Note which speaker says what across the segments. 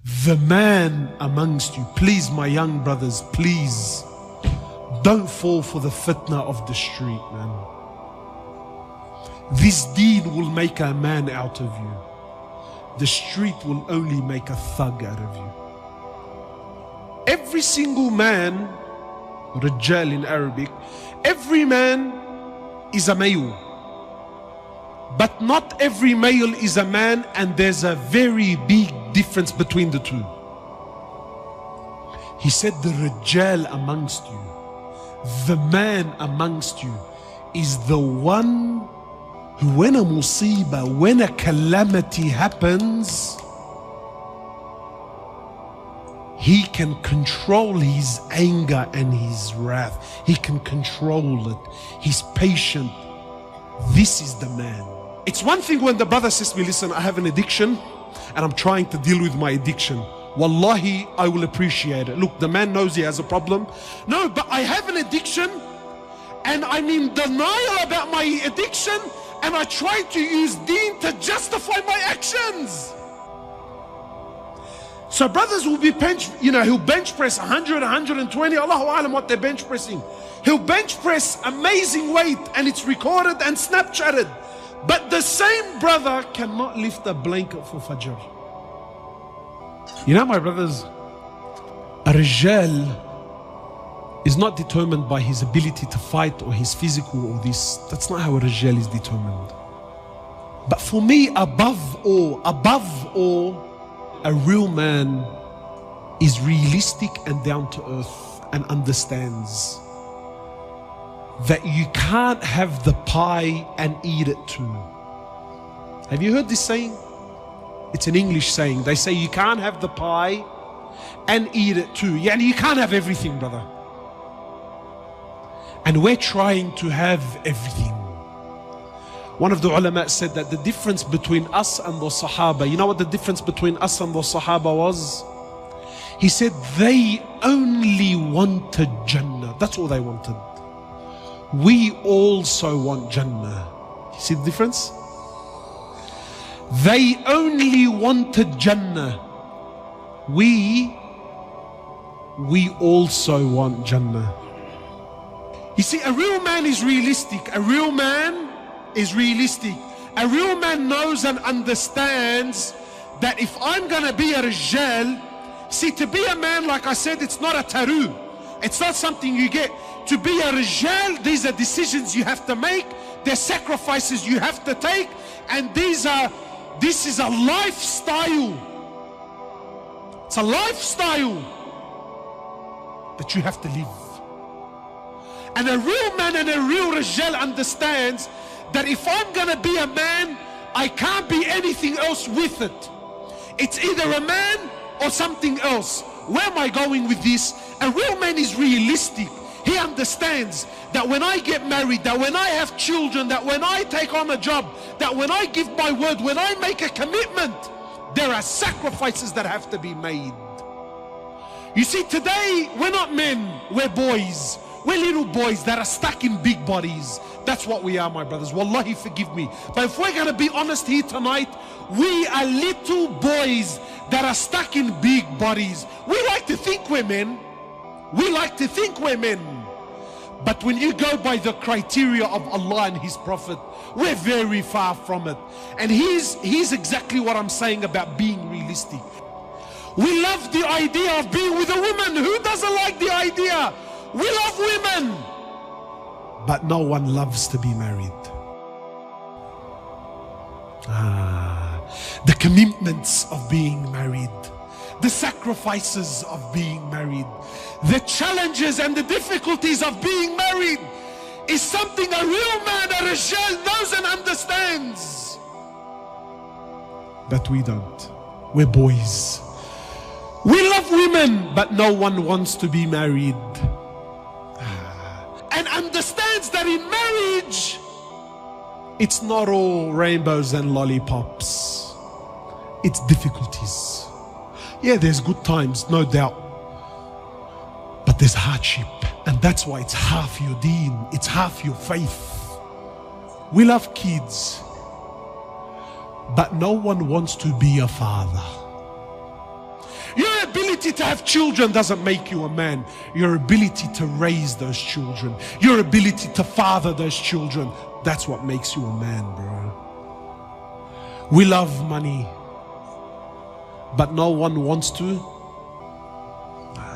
Speaker 1: The man amongst you, please my young brothers, please don't fall for the fitna of the street, man. This deed will make a man out of you. The street will only make a thug out of you. Every single man, Rajal in Arabic, every man is a male. But not every male is a man, and there's a very big difference between the two. He said the Rajal amongst you, the man amongst you, is the one who, when a musibah, when a calamity happens, he can control his anger and his wrath. He can control it. He's patient. This is the man. It's one thing when the brother says to me, listen, I have an addiction and I'm trying to deal with my addiction. Wallahi, I will appreciate it. Look, the man knows he has a problem. No, but I have an addiction and I'm in denial about my addiction, and I try to use deen to justify my actions. So brothers will be he'll bench press 100, 120, Allahu Alam what they're bench pressing. He'll bench press amazing weight and it's recorded and Snapchatted. But the same brother cannot lift a blanket for Fajr. You know, my brothers, a Rijal is not determined by his ability to fight or his physical or this. That's not how a Rijal is determined. But for me, above all, a real man is realistic and down to earth and understands that you can't have the pie and eat it too. Have you heard this saying? It's an English saying. They say you can't have the pie and eat it too. Yeah, you can't have everything, brother. And we're trying to have everything. One of the ulama said that the difference between us and the Sahaba, you know what the difference between us and the Sahaba was? He said they only wanted Jannah. That's all they wanted. We also want Jannah. You see the difference? They only wanted Jannah. We also want Jannah. You see, a real man is realistic. A real man is realistic. A real man knows and understands that if I'm gonna be a Rijal, see, to be a man, like I said, it's not a taru. It's not something you get. To be a Rijal, these are decisions you have to make. They're sacrifices you have to take. And this is a lifestyle. It's a lifestyle that you have to live. And a real man and a real Rijal understands that if I'm gonna be a man, I can't be anything else with it. It's either a man or something else. Where am I going with this? A real man is realistic. He understands that when I get married, that when I have children, that when I take on a job, that when I give my word, when I make a commitment, there are sacrifices that have to be made. You see, today we're not men, we're boys. We're little boys that are stuck in big bodies. That's what we are, my brothers. Wallahi, forgive me. But if we're going to be honest here tonight, we are little boys that are stuck in big bodies. We like to think we're men. We like to think we're men. But when you go by the criteria of Allah and His Prophet, we're very far from it. And here's exactly what I'm saying about being realistic. We love the idea of being with a woman. Who doesn't like the idea? We love women, but no one loves to be married. The commitments of being married, the sacrifices of being married, the challenges and the difficulties of being married is something a real man, a Rijal, knows and understands. But we don't. We're boys. We love women, but no one wants to be married. And understands that in marriage, it's not all rainbows and lollipops. It's difficulties. Yeah, there's good times, no doubt. But there's hardship. And that's why it's half your deen. It's half your faith. We love kids, but no one wants to be a father. Your ability to have children doesn't make you a man. Your ability to raise those children, your ability to father those children, that's what makes you a man, bro. We love money, but no one wants to.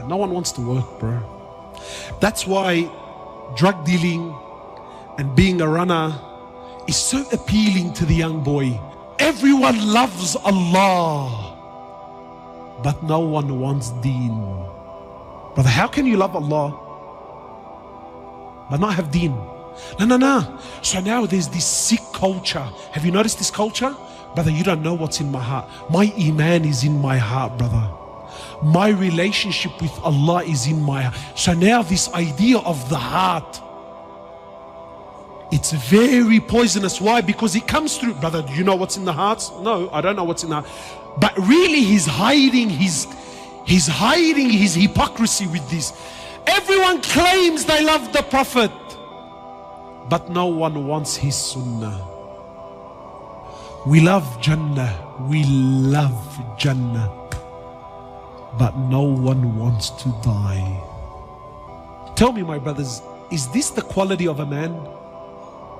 Speaker 1: No one wants to work, bro. That's why drug dealing and being a runner is so appealing to the young boy. Everyone loves Allah, but no one wants deen. Brother, how can you love Allah but not have deen? No. So now there's this sick culture. Have you noticed this culture? Brother, you don't know what's in my heart. My iman is in my heart, brother. My relationship with Allah is in my heart. So now this idea of the heart, it's very poisonous. Why? Because it comes through. Brother, do you know what's in the hearts? No, I don't know what's in the heart. But really he's hiding his hypocrisy with this. Everyone claims they love the Prophet, but no one wants his sunnah. We love Jannah, but no one wants to die. Tell me, my brothers, is this the quality of a man?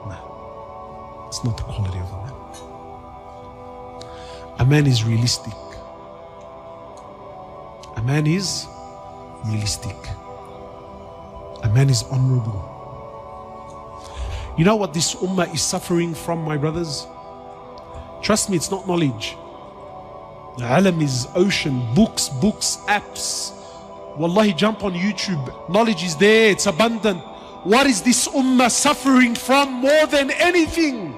Speaker 1: No, it's not the quality of a man. A man is realistic. A man is realistic. A man is honorable. You know what this ummah is suffering from, my brothers? Trust me, it's not knowledge. The alam is ocean, books, apps. Wallahi, jump on YouTube. Knowledge is there, it's abundant. What is this ummah suffering from more than anything?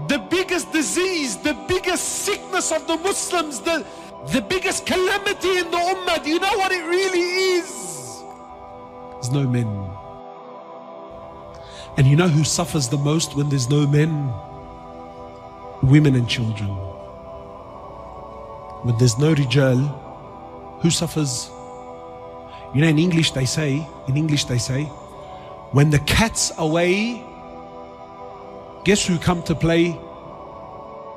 Speaker 1: The biggest disease, the biggest sickness of the Muslims, the biggest calamity in the ummah. Do you know what it really is? There's no men. And you know who suffers the most when there's no men? Women and children. When there's no rijal, who suffers? You know, in English they say, when the cat's away, guess who come to play?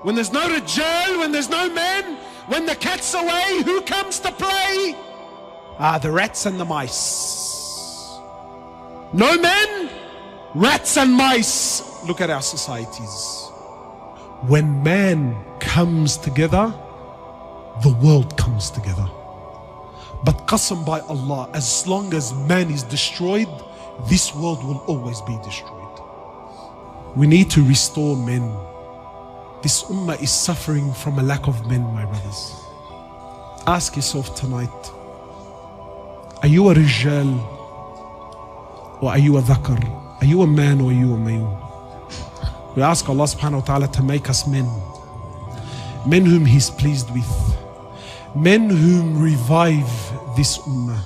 Speaker 1: When there's no rijal, when there's no men, when the cat's away, who comes to play? The rats and the mice. No men, rats and mice. Look at our societies. When man comes together, the world comes together. But qasam by Allah, as long as man is destroyed, this world will always be destroyed. We need to restore men. This ummah is suffering from a lack of men, my brothers. Ask yourself tonight, are you a rijal or are you a dhakar? Are you a man or are you a male? We ask Allah subhanahu wa ta'ala to make us men. Men whom He's pleased with. Men whom revive this ummah.